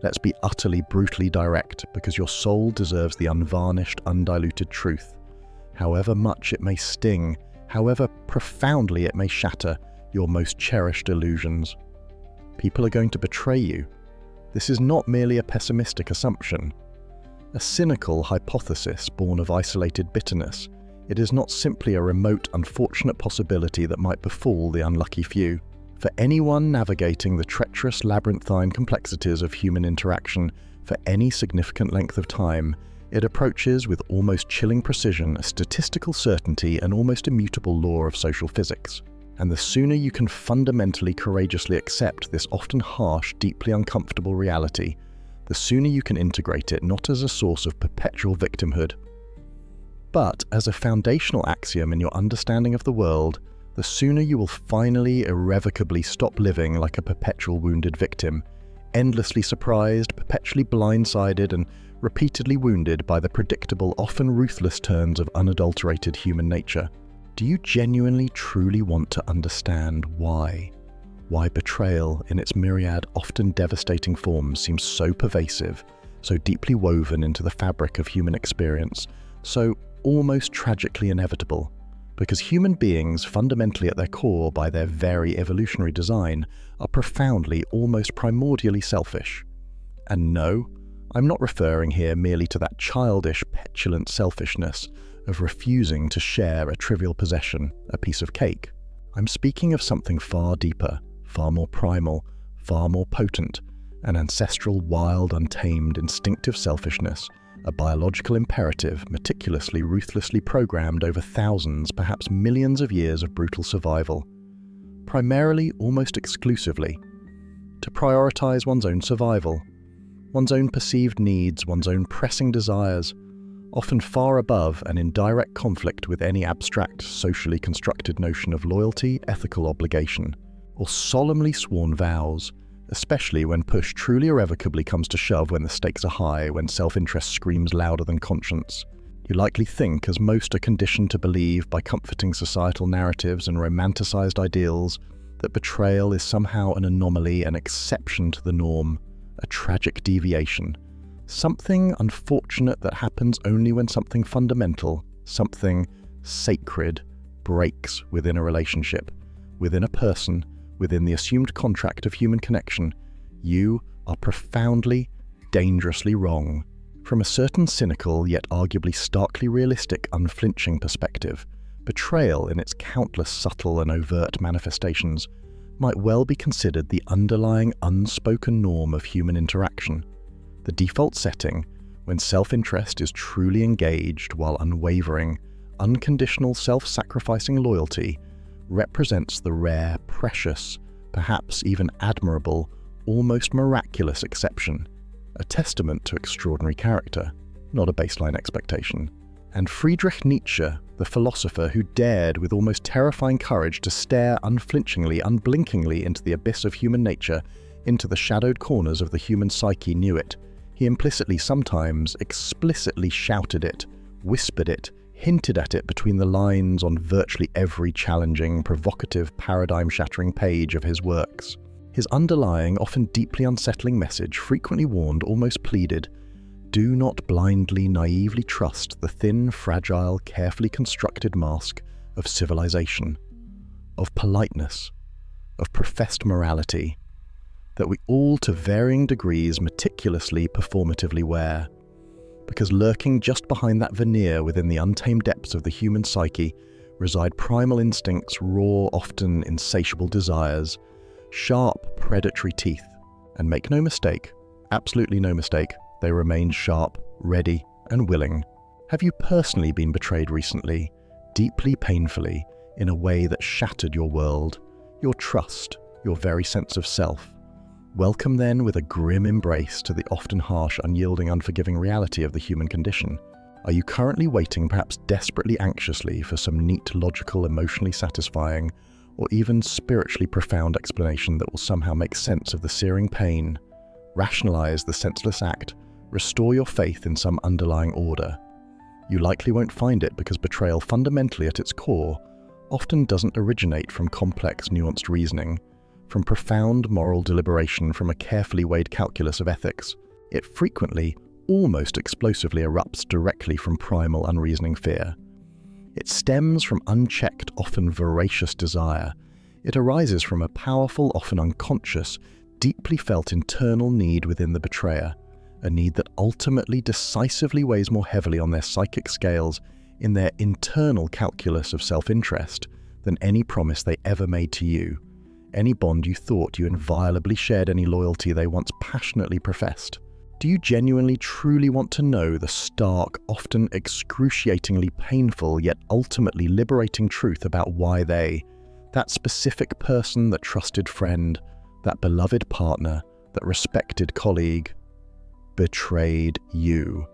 Let's be utterly, brutally direct, because your soul deserves the unvarnished, undiluted truth. However much it may sting, however profoundly it may shatter your most cherished illusions. People are going to betray you. This is not merely a pessimistic assumption, a cynical hypothesis born of isolated bitterness. It is not simply a remote, unfortunate possibility that might befall the unlucky few. For anyone navigating the treacherous labyrinthine complexities of human interaction for any significant length of time, it approaches with almost chilling precision a statistical certainty and almost immutable law of social physics. And the sooner you can fundamentally courageously accept this often harsh, deeply uncomfortable reality, the sooner you can integrate it not as a source of perpetual victimhood, but as a foundational axiom in your understanding of the world, the sooner you will finally irrevocably stop living like a perpetual wounded victim, endlessly surprised, perpetually blindsided, and repeatedly wounded by the predictable, often ruthless turns of unadulterated human nature. Do you genuinely, truly want to understand why? Why betrayal, in its myriad, often devastating forms, seems so pervasive, so deeply woven into the fabric of human experience, so almost tragically inevitable? Because human beings, fundamentally at their core by their very evolutionary design, are profoundly, almost primordially selfish. And no, I'm not referring here merely to that childish, petulant selfishness of refusing to share a trivial possession, a piece of cake. I'm speaking of something far deeper, far more primal, far more potent, an ancestral, wild, untamed, instinctive selfishness, a biological imperative meticulously, ruthlessly programmed over thousands, perhaps millions of years of brutal survival. Primarily, almost exclusively, to prioritize one's own survival, one's own perceived needs, one's own pressing desires, often far above and in direct conflict with any abstract, socially constructed notion of loyalty, ethical obligation, or solemnly sworn vows, especially when push truly irrevocably comes to shove, when the stakes are high, when self-interest screams louder than conscience. You likely think, as most are conditioned to believe by comforting societal narratives and romanticized ideals, that betrayal is somehow an anomaly, an exception to the norm, a tragic deviation, something unfortunate that happens only when something fundamental, something sacred, breaks within a relationship, within a person, within the assumed contract of human connection. You are profoundly, dangerously wrong. From a certain cynical, yet arguably starkly realistic, unflinching perspective, betrayal in its countless subtle and overt manifestations might well be considered the underlying unspoken norm of human interaction, the default setting when self-interest is truly engaged while unwavering, unconditional self-sacrificing loyalty represents the rare, precious, perhaps even admirable, almost miraculous exception, a testament to extraordinary character, not a baseline expectation. And Friedrich Nietzsche, the philosopher who dared with almost terrifying courage to stare unflinchingly, unblinkingly into the abyss of human nature, into the shadowed corners of the human psyche, knew it. He implicitly, sometimes explicitly shouted it, whispered it, hinted at it between the lines on virtually every challenging, provocative, paradigm-shattering page of his works. His underlying, often deeply unsettling message frequently warned, almost pleaded, do not blindly, naively trust the thin, fragile, carefully constructed mask of civilization, of politeness, of professed morality, that we all to varying degrees meticulously, performatively wear. Because lurking just behind that veneer within the untamed depths of the human psyche reside primal instincts, raw, often insatiable desires, sharp, predatory teeth. And make no mistake, absolutely no mistake, they remain sharp, ready, and willing. Have you personally been betrayed recently, deeply, painfully, in a way that shattered your world, your trust, your very sense of self? Welcome then with a grim embrace to the often harsh, unyielding, unforgiving reality of the human condition. Are you currently waiting, perhaps desperately anxiously, for some neat, logical, emotionally satisfying, or even spiritually profound explanation that will somehow make sense of the searing pain, rationalize the senseless act, restore your faith in some underlying order? You likely won't find it, because betrayal, fundamentally at its core, often doesn't originate from complex, nuanced reasoning, from profound moral deliberation, from a carefully weighed calculus of ethics. It frequently, almost explosively, erupts directly from primal, unreasoning fear. It stems from unchecked, often voracious desire. It arises from a powerful, often unconscious, deeply felt internal need within the betrayer, a need that ultimately decisively weighs more heavily on their psychic scales, in their internal calculus of self-interest, than any promise they ever made to you, any bond you thought you inviolably shared, any loyalty they once passionately professed. Do you genuinely, truly want to know the stark, often excruciatingly painful, yet ultimately liberating truth about why they, that specific person, that trusted friend, that beloved partner, that respected colleague, betrayed you?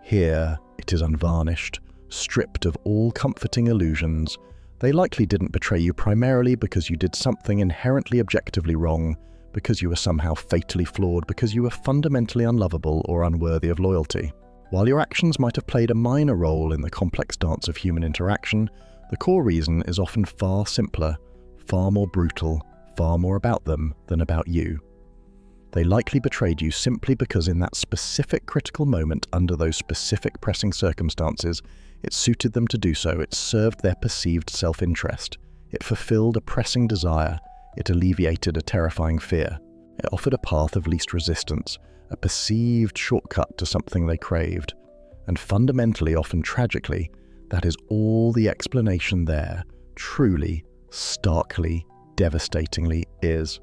Here it is unvarnished, stripped of all comforting illusions. They likely didn't betray you primarily because you did something inherently objectively wrong, because you were somehow fatally flawed, because you were fundamentally unlovable or unworthy of loyalty. While your actions might have played a minor role in the complex dance of human interaction, the core reason is often far simpler, far more brutal, far more about them than about you. They likely betrayed you simply because in that specific critical moment, under those specific pressing circumstances, it suited them to do so. It served their perceived self-interest. It fulfilled a pressing desire. It alleviated a terrifying fear. It offered a path of least resistance, a perceived shortcut to something they craved. And fundamentally, often tragically, that is all the explanation there truly, starkly, devastatingly is.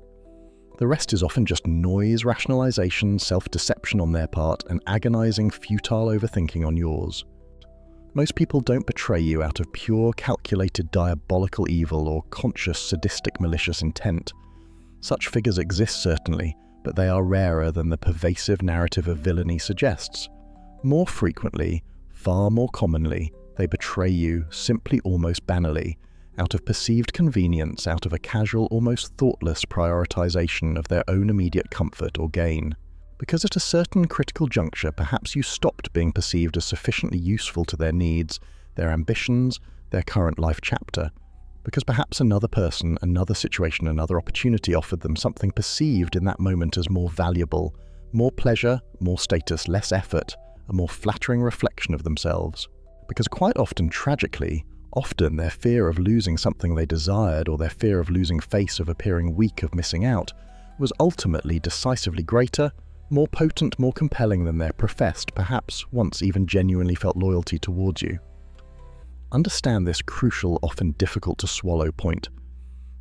The rest is often just noise, rationalization, self-deception on their part, and agonizing, futile overthinking on yours. Most people don't betray you out of pure, calculated, diabolical evil or conscious, sadistic, malicious intent. Such figures exist certainly, but they are rarer than the pervasive narrative of villainy suggests. More frequently, far more commonly, they betray you simply, almost banally, out of perceived convenience, out of a casual, almost thoughtless prioritization of their own immediate comfort or gain. Because at a certain critical juncture, perhaps you stopped being perceived as sufficiently useful to their needs, their ambitions, their current life chapter. Because perhaps another person, another situation, another opportunity offered them something perceived in that moment as more valuable, more pleasure, more status, less effort, a more flattering reflection of themselves. Because quite often, tragically, often their fear of losing something they desired, or their fear of losing face, of appearing weak, of missing out, was ultimately decisively greater, more potent, more compelling than their professed, perhaps once even genuinely felt loyalty towards you. Understand this crucial, often difficult to swallow point.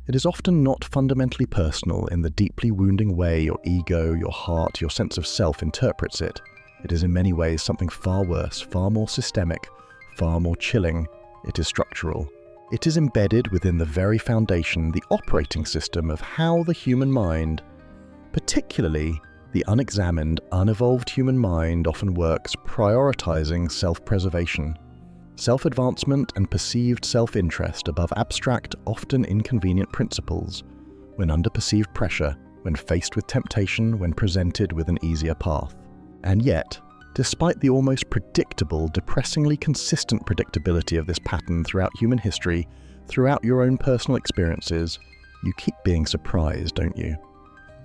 It is often not fundamentally personal in the deeply wounding way your ego, your heart, your sense of self interprets it. It is in many ways something far worse, far more systemic, far more chilling. It is structural. It is embedded within the very foundation, the operating system of how the human mind, particularly the unexamined, unevolved human mind, often works, prioritizing self-preservation, self-advancement and perceived self-interest above abstract, often inconvenient principles, when under perceived pressure, when faced with temptation, when presented with an easier path. And yet, despite the almost predictable, depressingly consistent predictability of this pattern throughout human history, throughout your own personal experiences, you keep being surprised, don't you?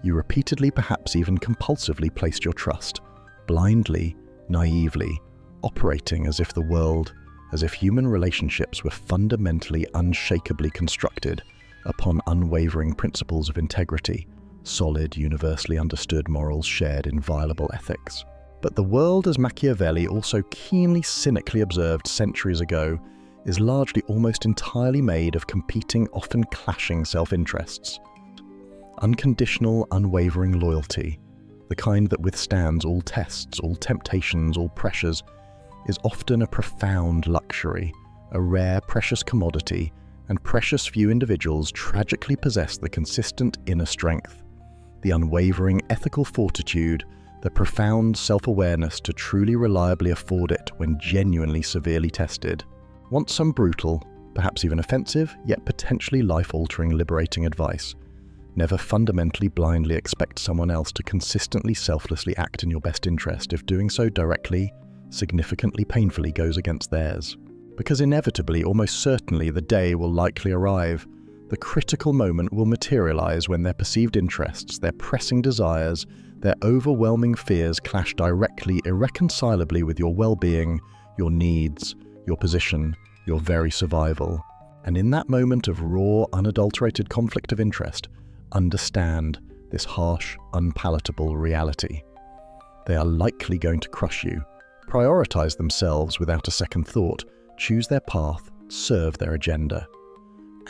You repeatedly, perhaps even compulsively, placed your trust, blindly, naively, operating as if the world, as if human relationships were fundamentally, unshakably constructed upon unwavering principles of integrity, solid, universally understood morals, shared, inviolable ethics. But the world, as Machiavelli also keenly, cynically observed centuries ago, is largely almost entirely made of competing, often clashing self-interests. Unconditional, unwavering loyalty, the kind that withstands all tests, all temptations, all pressures, is often a profound luxury, a rare, precious commodity, and precious few individuals tragically possess the consistent inner strength, the unwavering ethical fortitude, the profound self-awareness to truly reliably afford it when genuinely severely tested. Want some brutal, perhaps even offensive, yet potentially life-altering, liberating advice? Never fundamentally blindly expect someone else to consistently, selflessly act in your best interest if doing so directly, significantly, painfully goes against theirs. Because inevitably, almost certainly, the day will likely arrive, The critical moment will materialize when their perceived interests, their pressing desires, their overwhelming fears clash directly, irreconcilably with your well-being, your needs, your position, your very survival. And in that moment of raw, unadulterated conflict of interest, understand this harsh, unpalatable reality. They are likely going to crush you, prioritize themselves without a second thought, choose their path, serve their agenda.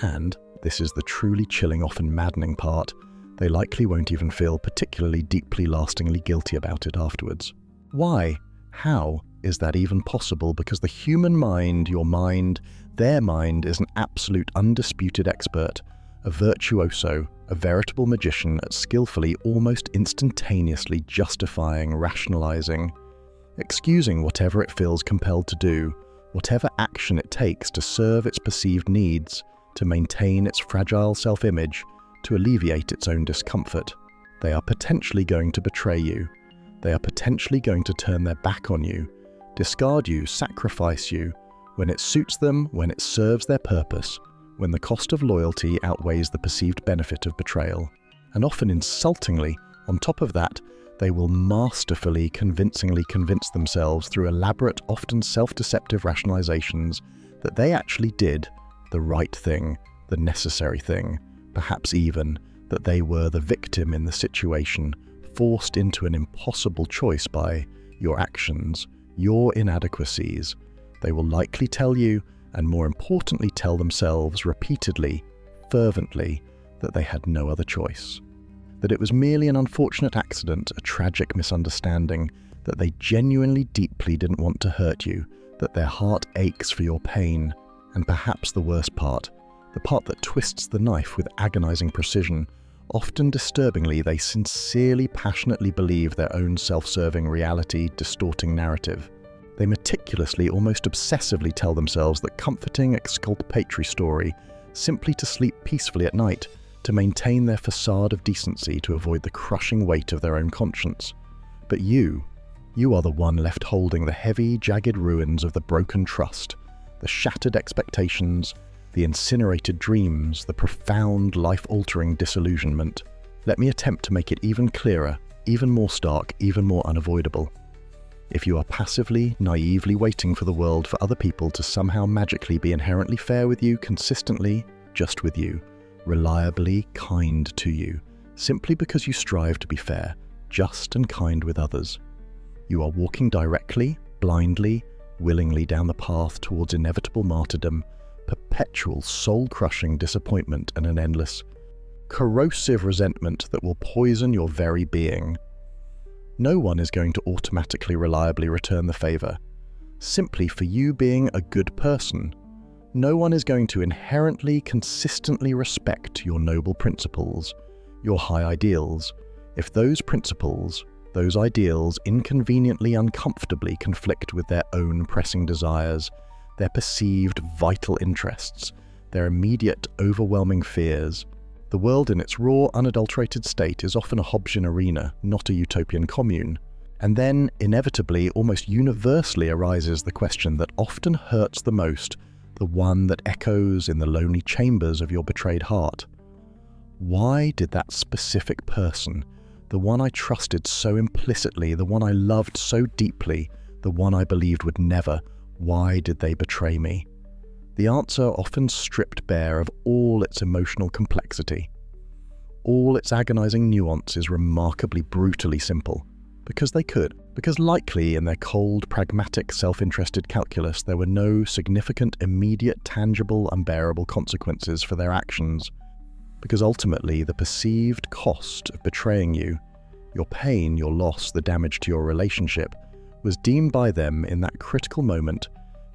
And, this is the truly chilling, often maddening part, they likely won't even feel particularly deeply, lastingly guilty about it afterwards. Why? How is that even possible? Because the human mind, your mind, their mind is an absolute, undisputed expert, a virtuoso, a veritable magician at skillfully, almost instantaneously justifying, rationalizing, excusing whatever it feels compelled to do, whatever action it takes to serve its perceived needs, to maintain its fragile self-image, to alleviate its own discomfort. They are potentially going to betray you. They are potentially going to turn their back on you, discard you, sacrifice you, when it suits them, when it serves their purpose, when the cost of loyalty outweighs the perceived benefit of betrayal. And often insultingly, on top of that, they will masterfully, convincingly convince themselves through elaborate, often self-deceptive rationalizations that they actually did the right thing, the necessary thing, perhaps even that they were the victim in the situation, forced into an impossible choice by your actions, your inadequacies. They will likely tell you, and more importantly tell themselves repeatedly, fervently, that they had no other choice. That it was merely an unfortunate accident, a tragic misunderstanding, that they genuinely deeply didn't want to hurt you, that their heart aches for your pain, and perhaps the worst part, the part that twists the knife with agonizing precision, often disturbingly they sincerely, passionately believe their own self-serving reality, distorting narrative. They meticulously, almost obsessively tell themselves that comforting exculpatory story, simply to sleep peacefully at night, to maintain their facade of decency, to avoid the crushing weight of their own conscience. But you are the one left holding the heavy, jagged ruins of the broken trust, the shattered expectations, the incinerated dreams, the profound, life-altering disillusionment. Let me attempt to make it even clearer, even more stark, even more unavoidable. If you are passively, naively waiting for the world, for other people to somehow magically be inherently fair with you, consistently, just with you, reliably kind to you, simply because you strive to be fair, just and kind with others, you are walking directly, blindly, willingly down the path towards inevitable martyrdom, perpetual soul-crushing disappointment, and an endless, corrosive resentment that will poison your very being. No one is going to automatically, reliably return the favor, simply for you being a good person. No one is going to inherently, consistently respect your noble principles, your high ideals, if those principles, those ideals inconveniently, uncomfortably conflict with their own pressing desires, their perceived vital interests, their immediate, overwhelming fears. The world in its raw, unadulterated state is often a Hobbesian arena, not a utopian commune. And then, inevitably, almost universally arises the question that often hurts the most, the one that echoes in the lonely chambers of your betrayed heart. Why did that specific person, the one I trusted so implicitly, the one I loved so deeply, the one I believed would never, why did they betray me? The answer often stripped bare of all its emotional complexity. All its agonizing nuance is remarkably brutally simple. Because they could. Because likely in their cold, pragmatic, self-interested calculus there were no significant, immediate, tangible, unbearable consequences for their actions. Because ultimately the perceived cost of betraying you, your pain, your loss, the damage to your relationship, was deemed by them in that critical moment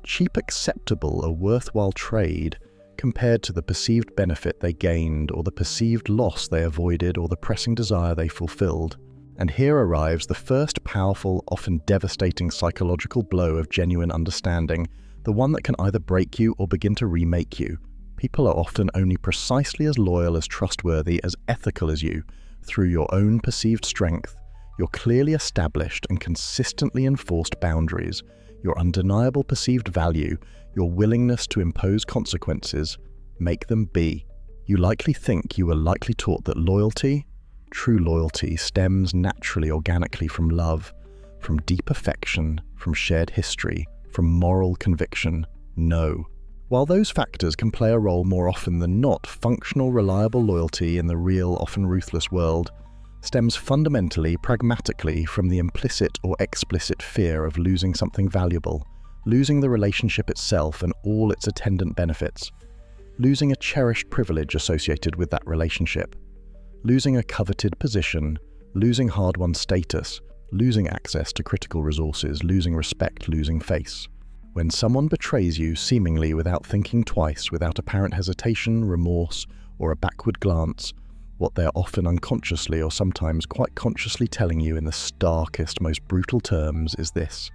cheap, acceptable, a worthwhile trade compared to the perceived benefit they gained, or the perceived loss they avoided, or the pressing desire they fulfilled. And here arrives the first powerful, often devastating psychological blow of genuine understanding, the one that can either break you or begin to remake you. People are often only precisely as loyal, as trustworthy, as ethical as you, through your own perceived strength, your clearly established and consistently enforced boundaries, your undeniable perceived value, your willingness to impose consequences. Make them be. You likely think you were likely taught that loyalty, true loyalty, stems naturally, organically from love, from deep affection, from shared history, from moral conviction. No. While those factors can play a role more often than not, functional, reliable loyalty in the real, often ruthless world stems fundamentally, pragmatically from the implicit or explicit fear of losing something valuable, losing the relationship itself and all its attendant benefits, losing a cherished privilege associated with that relationship, losing a coveted position, losing hard-won status, losing access to critical resources, losing respect, losing face. When someone betrays you seemingly without thinking twice, without apparent hesitation, remorse, or a backward glance, what they are often unconsciously or sometimes quite consciously telling you in the starkest, most brutal terms is this: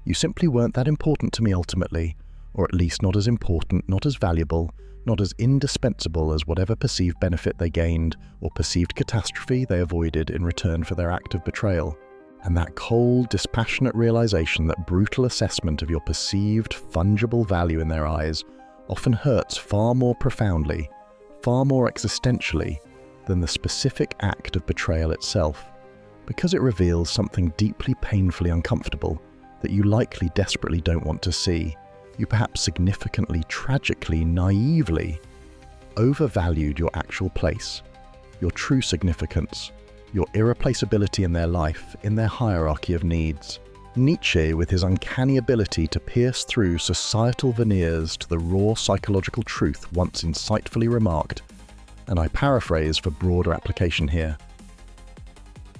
you simply weren't that important to me ultimately, or at least not as important, not as valuable, not as indispensable as whatever perceived benefit they gained or perceived catastrophe they avoided in return for their act of betrayal. And that cold, dispassionate realization, that brutal assessment of your perceived, fungible value in their eyes often hurts far more profoundly, far more existentially, than the specific act of betrayal itself, because it reveals something deeply, painfully uncomfortable that you likely desperately don't want to see. You perhaps significantly, tragically, naively overvalued your actual place, your true significance, your irreplaceability in their life, in their hierarchy of needs. Nietzsche, with his uncanny ability to pierce through societal veneers to the raw psychological truth, once insightfully remarked, and I paraphrase for broader application here: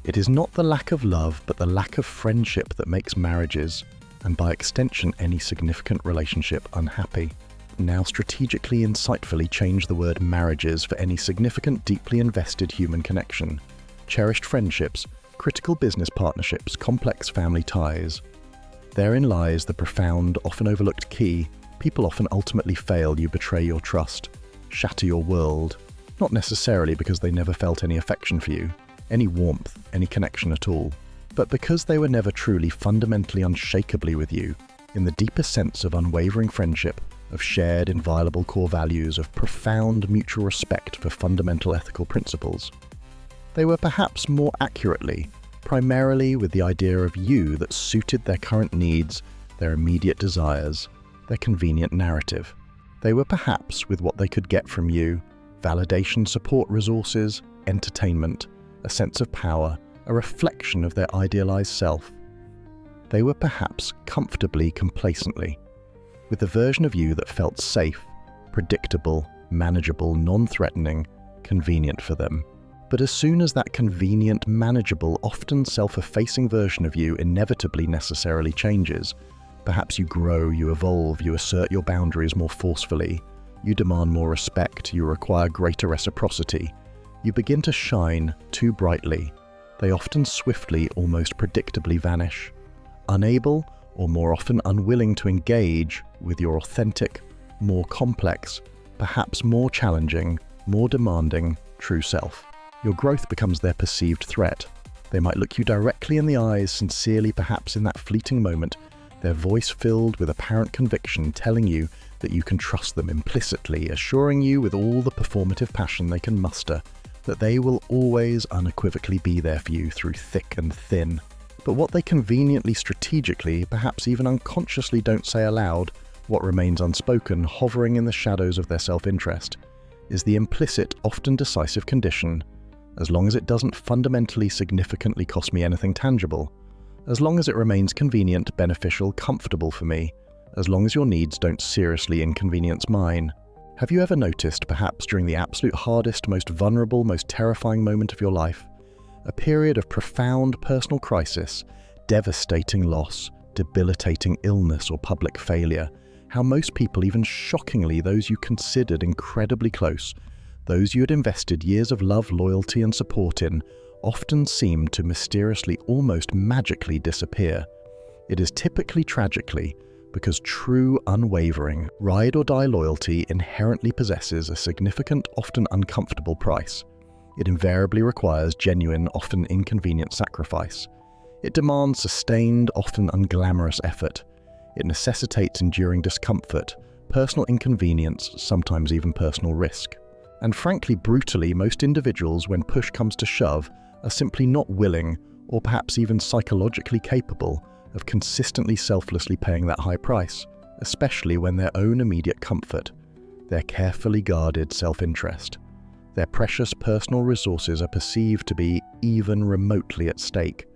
it is not the lack of love, but the lack of friendship that makes marriages, and by extension any significant relationship, unhappy. Now strategically, insightfully change the word marriages for any significant, deeply invested human connection, cherished friendships, critical business partnerships, complex family ties. Therein lies the profound, often overlooked key. People often ultimately fail. You betray your trust, shatter your world, not necessarily because they never felt any affection for you, any warmth, any connection at all, but because they were never truly, fundamentally, unshakably with you, in the deepest sense of unwavering friendship, of shared, inviolable core values, of profound mutual respect for fundamental ethical principles. They were perhaps more accurately, primarily with the idea of you that suited their current needs, their immediate desires, their convenient narrative. They were perhaps with what they could get from you: validation, support, resources, entertainment, a sense of power, a reflection of their idealized self. They were perhaps comfortably, complacently, with the version of you that felt safe, predictable, manageable, non-threatening, convenient for them. But as soon as that convenient, manageable, often self-effacing version of you inevitably necessarily changes, perhaps you grow, you evolve, you assert your boundaries more forcefully, you demand more respect, you require greater reciprocity, you begin to shine too brightly. They often swiftly, almost predictably vanish, unable, or more often unwilling to engage with your authentic, more complex, perhaps more challenging, more demanding, true self. Your growth becomes their perceived threat. They might look you directly in the eyes, sincerely perhaps in that fleeting moment, their voice filled with apparent conviction, telling you that you can trust them implicitly, assuring you with all the performative passion they can muster that they will always unequivocally be there for you through thick and thin. But what they conveniently, strategically, perhaps even unconsciously don't say aloud, what remains unspoken, hovering in the shadows of their self-interest, is the implicit, often decisive condition: as long as it doesn't fundamentally, significantly cost me anything tangible, as long as it remains convenient, beneficial, comfortable for me, as long as your needs don't seriously inconvenience mine. Have you ever noticed, perhaps during the absolute hardest, most vulnerable, most terrifying moment of your life, a period of profound personal crisis, devastating loss, debilitating illness or public failure, how most people, even shockingly those you considered incredibly close, those you had invested years of love, loyalty and support in, often seem to mysteriously, almost magically disappear? It is typically tragically because true, unwavering, ride-or-die loyalty inherently possesses a significant, often uncomfortable price. It invariably requires genuine, often inconvenient sacrifice. It demands sustained, often unglamorous effort. It necessitates enduring discomfort, personal inconvenience, sometimes even personal risk. And frankly, brutally, most individuals, when push comes to shove, are simply not willing, or perhaps even psychologically capable, of consistently selflessly paying that high price, especially when their own immediate comfort, their carefully guarded self-interest, their precious personal resources are perceived to be even remotely at stake.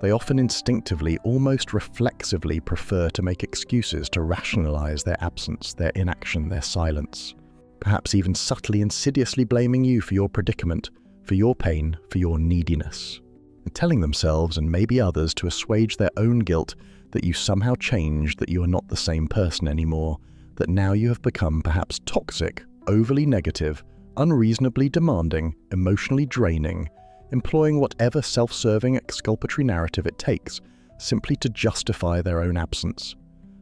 They often instinctively, almost reflexively, prefer to make excuses to rationalize their absence, their inaction, their silence, perhaps even subtly, insidiously blaming you for your predicament, for your pain, for your neediness, and telling themselves and maybe others to assuage their own guilt that you somehow changed, that you are not the same person anymore, that now you have become perhaps toxic, overly negative, unreasonably demanding, emotionally draining, employing whatever self-serving exculpatory narrative it takes, simply to justify their own absence,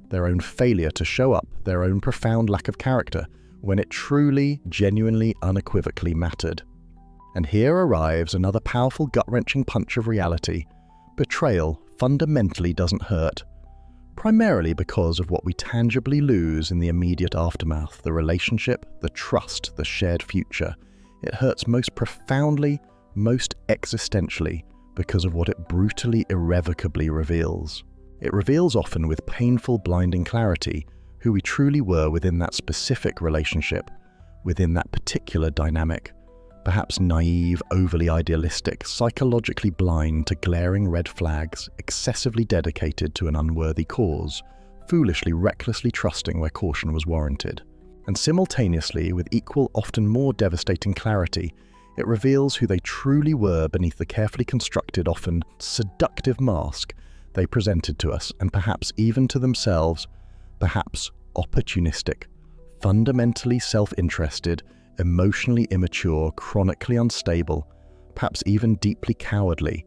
their own failure to show up, their own profound lack of character, when it truly, genuinely, unequivocally mattered. And here arrives another powerful gut-wrenching punch of reality. Betrayal fundamentally doesn't hurt, primarily because of what we tangibly lose in the immediate aftermath, the relationship, the trust, the shared future. It hurts most profoundly, most existentially, because of what it brutally, irrevocably reveals. It reveals often with painful, blinding clarity who we truly were within that specific relationship, within that particular dynamic. Perhaps naive, overly idealistic, psychologically blind to glaring red flags, excessively dedicated to an unworthy cause, foolishly, recklessly trusting where caution was warranted. And simultaneously, with equal, often more devastating clarity, it reveals who they truly were beneath the carefully constructed, often seductive mask they presented to us, and perhaps even to themselves, perhaps opportunistic, fundamentally self-interested, emotionally immature, chronically unstable, perhaps even deeply cowardly,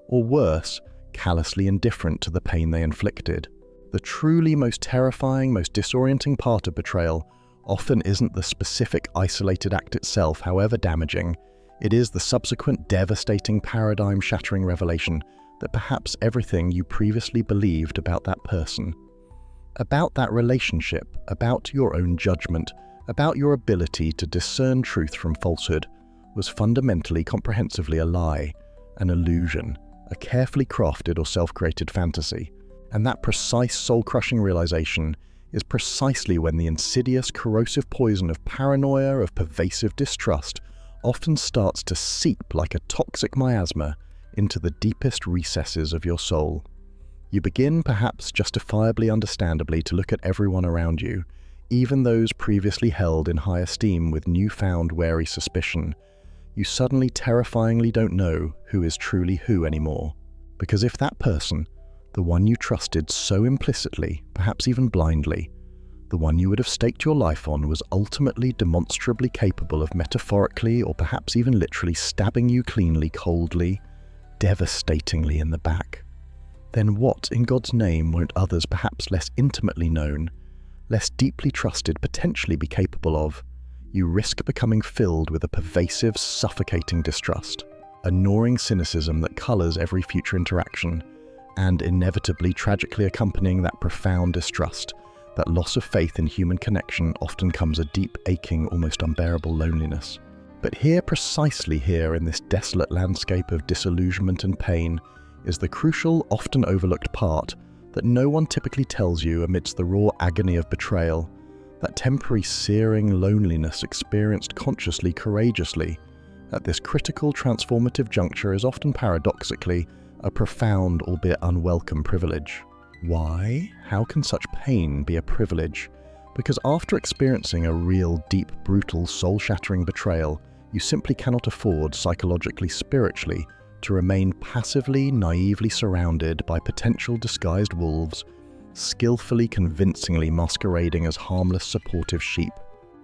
or worse, callously indifferent to the pain they inflicted. The truly most terrifying, most disorienting part of betrayal often isn't the specific isolated act itself, however damaging. It is the subsequent devastating, paradigm-shattering revelation that perhaps everything you previously believed about that person, about that relationship, about your own judgment, about your ability to discern truth from falsehood, was fundamentally, comprehensively a lie, an illusion, a carefully crafted or self-created fantasy. And that precise soul-crushing realization is precisely when the insidious, corrosive poison of paranoia, of pervasive distrust, often starts to seep like a toxic miasma into the deepest recesses of your soul. You begin, perhaps justifiably, understandably, to look at everyone around you, even those previously held in high esteem, with newfound wary suspicion. You suddenly terrifyingly don't know who is truly who anymore. Because if that person, the one you trusted so implicitly, perhaps even blindly, the one you would have staked your life on, was ultimately demonstrably capable of metaphorically or perhaps even literally stabbing you cleanly, coldly, devastatingly in the back, then what in God's name won't others perhaps less intimately known, less deeply trusted, potentially be capable of? You risk becoming filled with a pervasive, suffocating distrust, a gnawing cynicism that colors every future interaction, and inevitably, tragically accompanying that profound distrust, that loss of faith in human connection, often comes a deep, aching, almost unbearable loneliness. But here, precisely here, in this desolate landscape of disillusionment and pain, is the crucial, often overlooked part that no one typically tells you amidst the raw agony of betrayal, that temporary searing loneliness experienced consciously, courageously, at this critical, transformative juncture is often paradoxically a profound, albeit unwelcome privilege. Why? How can such pain be a privilege? Because after experiencing a real, deep, brutal, soul-shattering betrayal, you simply cannot afford, psychologically, spiritually, to remain passively, naively surrounded by potential disguised wolves, skillfully, convincingly masquerading as harmless, supportive sheep.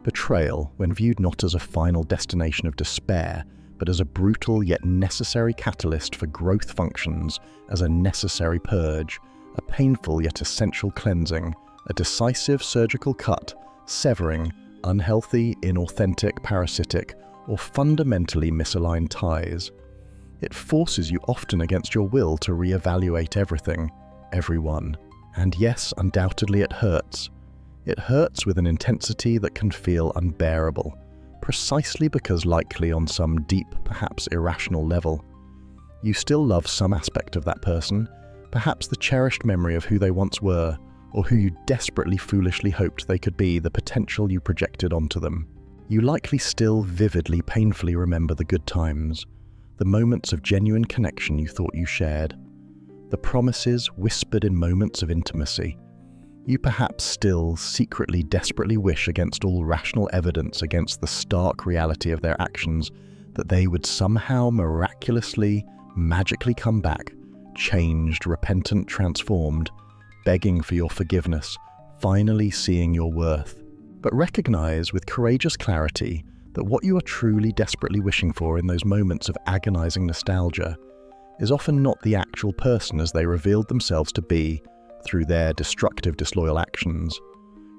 Betrayal, when viewed not as a final destination of despair, but as a brutal yet necessary catalyst for growth, functions as a necessary purge, a painful yet essential cleansing, a decisive surgical cut, severing unhealthy, inauthentic, parasitic, or fundamentally misaligned ties. It forces you often against your will to reevaluate everything, everyone. And yes, undoubtedly it hurts. It hurts with an intensity that can feel unbearable, precisely because likely on some deep, perhaps irrational level, you still love some aspect of that person, perhaps the cherished memory of who they once were, or who you desperately foolishly hoped they could be, the potential you projected onto them. You likely still vividly, painfully remember the good times, the moments of genuine connection you thought you shared, the promises whispered in moments of intimacy. You perhaps still secretly, desperately wish against all rational evidence, against the stark reality of their actions, that they would somehow miraculously, magically come back, changed, repentant, transformed, begging for your forgiveness, finally seeing your worth. But recognize with courageous clarity that what you are truly desperately wishing for in those moments of agonizing nostalgia is often not the actual person as they revealed themselves to be through their destructive, disloyal actions.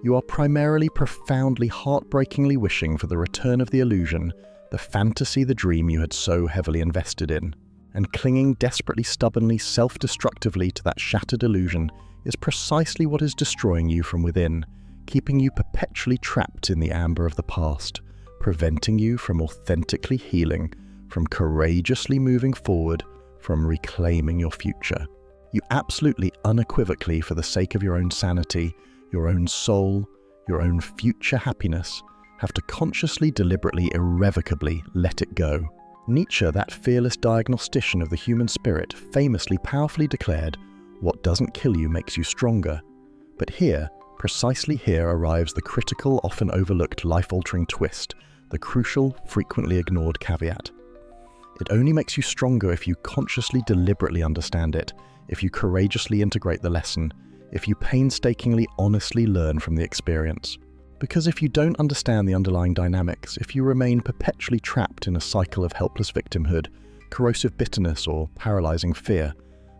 You are primarily, profoundly, heartbreakingly wishing for the return of the illusion, the fantasy, the dream you had so heavily invested in. And clinging desperately, stubbornly, self-destructively to that shattered illusion is precisely what is destroying you from within, keeping you perpetually trapped in the amber of the past, preventing you from authentically healing, from courageously moving forward, from reclaiming your future. You absolutely, unequivocally, for the sake of your own sanity, your own soul, your own future happiness, have to consciously, deliberately, irrevocably let it go. Nietzsche, that fearless diagnostician of the human spirit, famously, powerfully declared, "What doesn't kill you makes you stronger." But here, precisely here, arrives the critical, often overlooked, life-altering twist, the crucial, frequently ignored caveat. It only makes you stronger if you consciously, deliberately understand it, if you courageously integrate the lesson, if you painstakingly, honestly learn from the experience. Because if you don't understand the underlying dynamics, if you remain perpetually trapped in a cycle of helpless victimhood, corrosive bitterness, or paralyzing fear,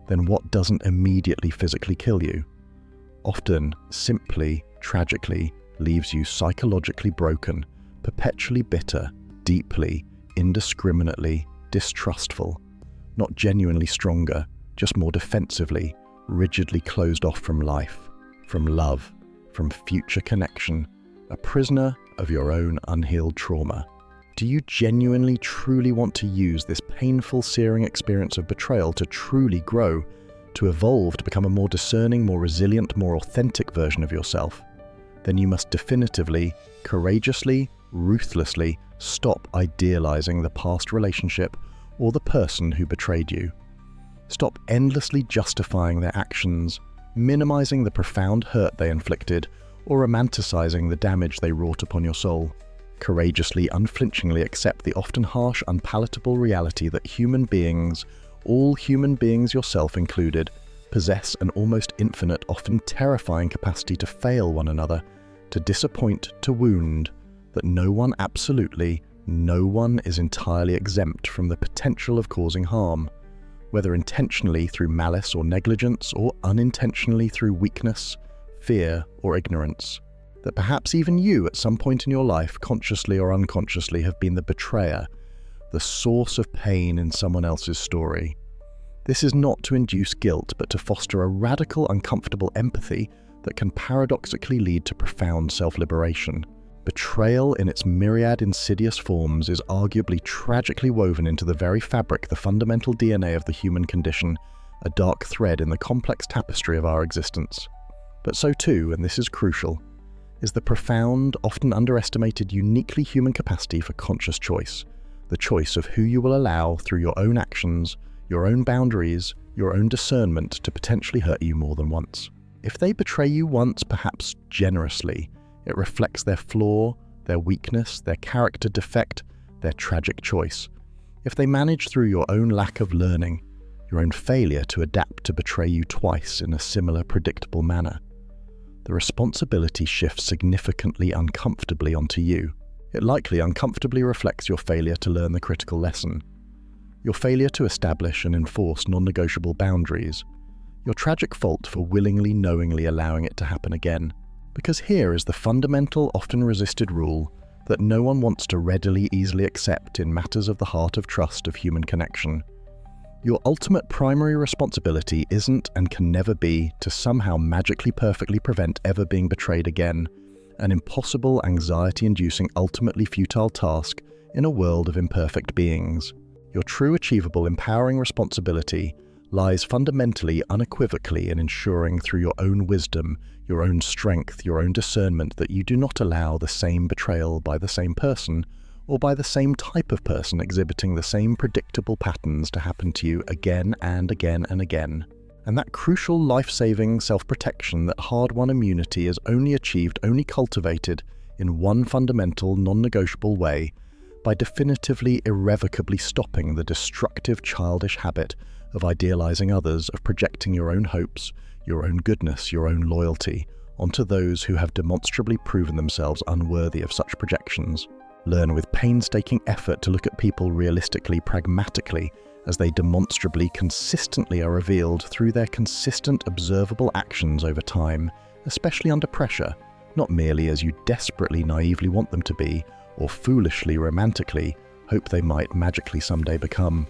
then what doesn't immediately physically kill you? Often, simply, tragically, leaves you psychologically broken, perpetually bitter, deeply, indiscriminately distrustful, not genuinely stronger, just more defensively, rigidly closed off from life, from love, from future connection, a prisoner of your own unhealed trauma. Do you genuinely, truly want to use this painful, searing experience of betrayal to truly grow, to evolve, to become a more discerning, more resilient, more authentic version of yourself? Then you must definitively, courageously, ruthlessly stop idealizing the past relationship or the person who betrayed you. Stop endlessly justifying their actions, minimizing the profound hurt they inflicted, or romanticizing the damage they wrought upon your soul. Courageously, unflinchingly accept the often harsh, unpalatable reality that human beings, all human beings, yourself included, possess an almost infinite, often terrifying capacity to fail one another, to disappoint, to wound, that no one, absolutely, no one is entirely exempt from the potential of causing harm, whether intentionally through malice or negligence, or unintentionally through weakness, fear, or ignorance. That perhaps even you, at some point in your life, consciously or unconsciously, have been the betrayer, the source of pain in someone else's story. This is not to induce guilt, but to foster a radical, uncomfortable empathy that can paradoxically lead to profound self-liberation. Betrayal in its myriad insidious forms is arguably tragically woven into the very fabric, the fundamental DNA of the human condition, a dark thread in the complex tapestry of our existence. But so too, and this is crucial, is the profound, often underestimated, uniquely human capacity for conscious choice, the choice of who you will allow through your own actions, your own boundaries, your own discernment to potentially hurt you more than once. If they betray you once, perhaps generously, it reflects their flaw, their weakness, their character defect, their tragic choice. If they manage through your own lack of learning, your own failure to adapt to betray you twice in a similar predictable manner, the responsibility shifts significantly uncomfortably onto you. It likely uncomfortably reflects your failure to learn the critical lesson, your failure to establish and enforce non-negotiable boundaries, your tragic fault for willingly, knowingly allowing it to happen again. Because here is the fundamental, often resisted rule that no one wants to readily, easily accept in matters of the heart of trust of human connection. Your ultimate primary responsibility isn't and can never be to somehow magically perfectly prevent ever being betrayed again, an impossible, anxiety-inducing, ultimately futile task in a world of imperfect beings. Your true, achievable, empowering responsibility lies fundamentally, unequivocally in ensuring through your own wisdom, your own strength, your own discernment that you do not allow the same betrayal by the same person or by the same type of person exhibiting the same predictable patterns to happen to you again and again and again. And that crucial life-saving self-protection, that hard-won immunity, is only achieved, only cultivated in one fundamental, non-negotiable way: by definitively, irrevocably stopping the destructive childish habit of idealizing others, of projecting your own hopes, your own goodness, your own loyalty onto those who have demonstrably proven themselves unworthy of such projections. Learn with painstaking effort to look at people realistically, pragmatically, as they demonstrably, consistently are revealed through their consistent, observable actions over time, especially under pressure, not merely as you desperately, naively want them to be, or foolishly, romantically hope they might magically someday become.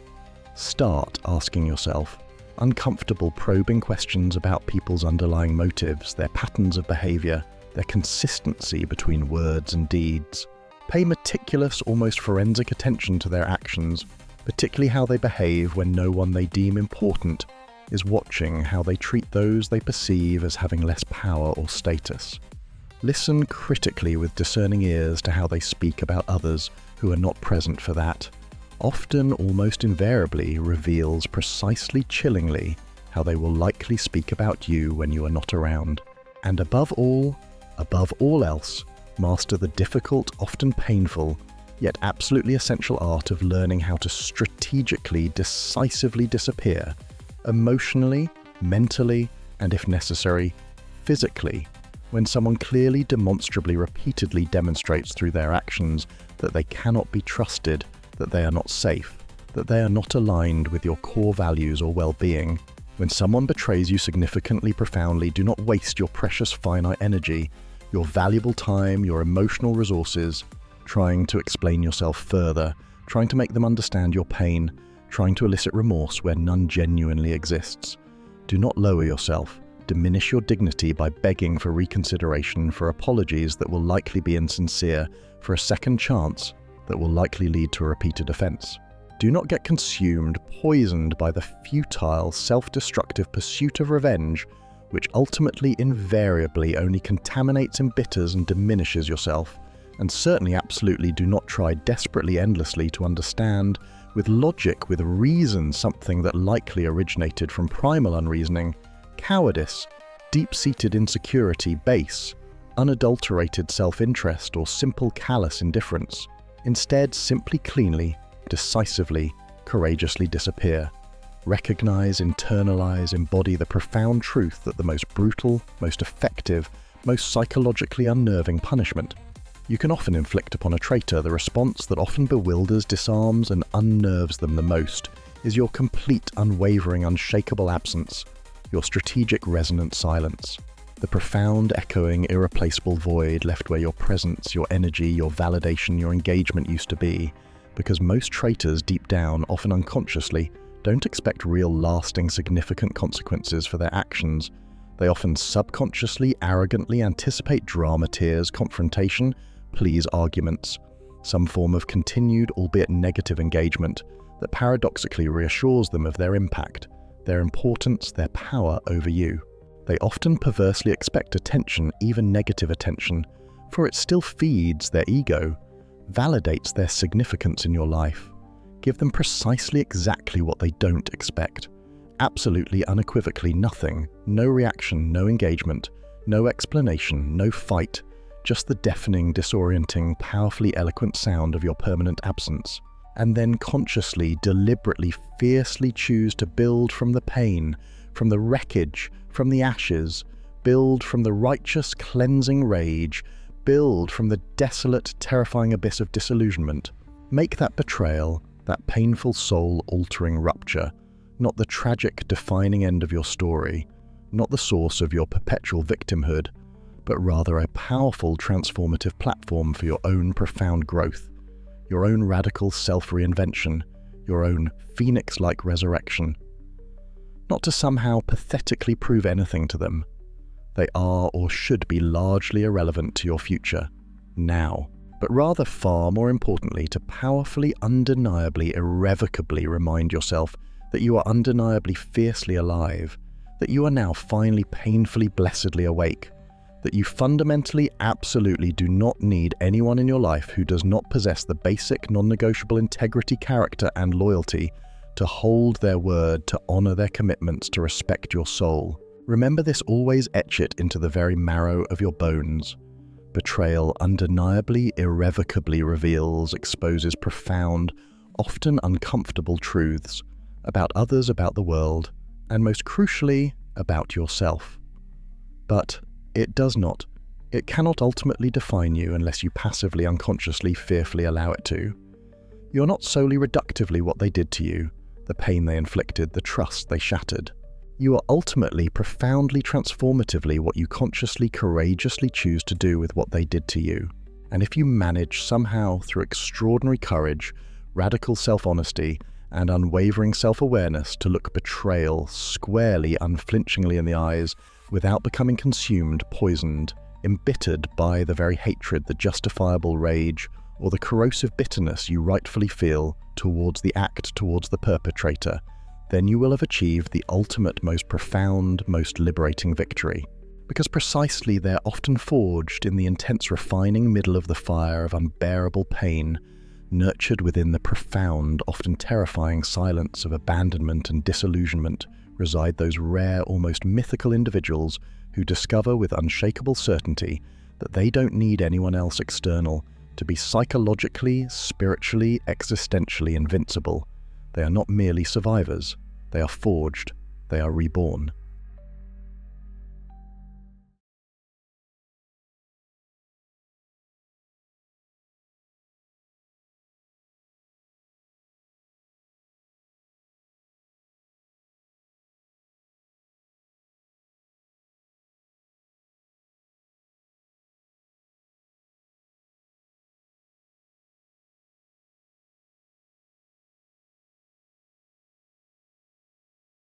Start asking yourself uncomfortable, probing questions about people's underlying motives, their patterns of behavior, their consistency between words and deeds. Pay meticulous, almost forensic attention to their actions, particularly how they behave when no one they deem important is watching, how they treat those they perceive as having less power or status. Listen critically with discerning ears to how they speak about others who are not present for that. Often, almost invariably, reveals precisely chillingly how they will likely speak about you when you are not around. And above all else, master the difficult, often painful, yet absolutely essential art of learning how to strategically, decisively disappear, emotionally, mentally, and if necessary, physically, when someone clearly, demonstrably, repeatedly demonstrates through their actions that they cannot be trusted, that they are not safe, that they are not aligned with your core values or well-being. When someone betrays you significantly, profoundly, do not waste your precious finite energy, your valuable time, your emotional resources, trying to explain yourself further, trying to make them understand your pain, trying to elicit remorse where none genuinely exists. Do not lower yourself, diminish your dignity by begging for reconsideration, for apologies that will likely be insincere, for a second chance that will likely lead to a repeated offense. Do not get consumed, poisoned by the futile, self-destructive pursuit of revenge, which ultimately, invariably, only contaminates, embitters, and diminishes yourself. And certainly, absolutely, do not try desperately, endlessly to understand, with logic, with reason, something that likely originated from primal unreasoning, cowardice, deep-seated insecurity, base, unadulterated self-interest, or simple callous indifference. Instead, simply, cleanly, decisively, courageously disappear. Recognize, internalize, embody the profound truth that the most brutal, most effective, most psychologically unnerving punishment you can often inflict upon a traitor, the response that often bewilders, disarms, and unnerves them the most, is your complete, unwavering, unshakable absence, your strategic, resonant silence. The profound, echoing, irreplaceable void left where your presence, your energy, your validation, your engagement used to be, because most traitors, deep down, often unconsciously, don't expect real, lasting, significant consequences for their actions. They often subconsciously, arrogantly anticipate drama, tears, confrontation, pleas, arguments, some form of continued, albeit negative engagement that paradoxically reassures them of their impact, their importance, their power over you. They often perversely expect attention, even negative attention, for it still feeds their ego, validates their significance in your life. Give them precisely exactly what they don't expect. Absolutely, unequivocally nothing, no reaction, no engagement, no explanation, no fight, just the deafening, disorienting, powerfully eloquent sound of your permanent absence. And then consciously, deliberately, fiercely choose to build from the pain, from the wreckage, from the ashes, build from the righteous, cleansing rage, build from the desolate, terrifying abyss of disillusionment. Make that betrayal, that painful soul-altering rupture, not the tragic, defining end of your story, not the source of your perpetual victimhood, but rather a powerful, transformative platform for your own profound growth, your own radical self-reinvention, your own phoenix-like resurrection. Not to somehow pathetically prove anything to them, They are or should be largely irrelevant to your future, now, but rather far more importantly to powerfully, undeniably, irrevocably remind yourself that you are undeniably fiercely alive, that you are now finally painfully blessedly awake, that you fundamentally absolutely do not need anyone in your life who does not possess the basic non-negotiable integrity, character and loyalty to hold their word, to honor their commitments, to respect your soul. Remember this, always etch it into the very marrow of your bones. Betrayal undeniably, irrevocably reveals, exposes profound, often uncomfortable truths about others, about the world, and most crucially, about yourself. But it does not. It cannot ultimately define you unless you passively, unconsciously, fearfully allow it to. You're not solely reductively what they did to you, the pain they inflicted, the trust they shattered. You are ultimately, profoundly, transformatively what you consciously, courageously choose to do with what they did to you. And if you manage somehow, through extraordinary courage, radical self-honesty, and unwavering self-awareness, to look betrayal squarely, unflinchingly in the eyes, without becoming consumed, poisoned, embittered by the very hatred, the justifiable rage, or the corrosive bitterness you rightfully feel towards the act, towards the perpetrator, then you will have achieved the ultimate, most profound, most liberating victory. Because precisely they're often forged in the intense refining middle of the fire of unbearable pain, nurtured within the profound, often terrifying silence of abandonment and disillusionment, reside those rare, almost mythical individuals who discover with unshakable certainty that they don't need anyone else external to be psychologically, spiritually, existentially invincible. They are not merely survivors. They are forged. They are reborn.